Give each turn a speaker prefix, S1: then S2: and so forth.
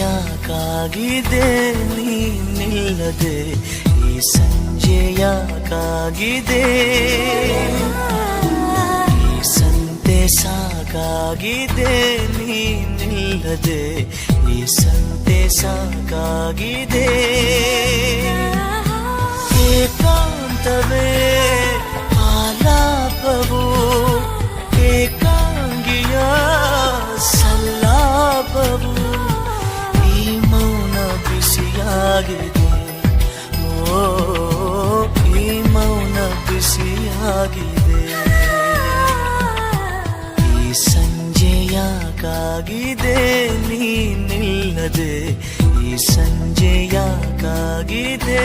S1: ಯಾಕಾಗಿದೆ ನೀನಿಲ್ಲದೆ ಈ ಸಂಜೆ ಯಾಕಾಗಿದೆ ಈ ಸಂತೆ ಸಾಕಾಗಿದೆ ನೀನಿಲ್ಲದೆ ಈ ಸಂತೆ ಸಾಕಾಗಿದೆ ಏಕಾಂತವೇ ಆಲಾಪವು ಏಕಾಂಗಿಯ ಸಲ್ಲಾಪವು ಈ ಮೌನ ಬಿಸಿಯಾಗಿದೆ ಓ ಈ ಮೌನ ಬಿಸಿಯಾಗಿದೆ ಈ ಸಂಜೆ ಯಾಕಾಗಿದೆ ನೀನಿಲ್ಲದೆ ಈ ಸಂಜೆ ಯಾಕಾಗಿದೆ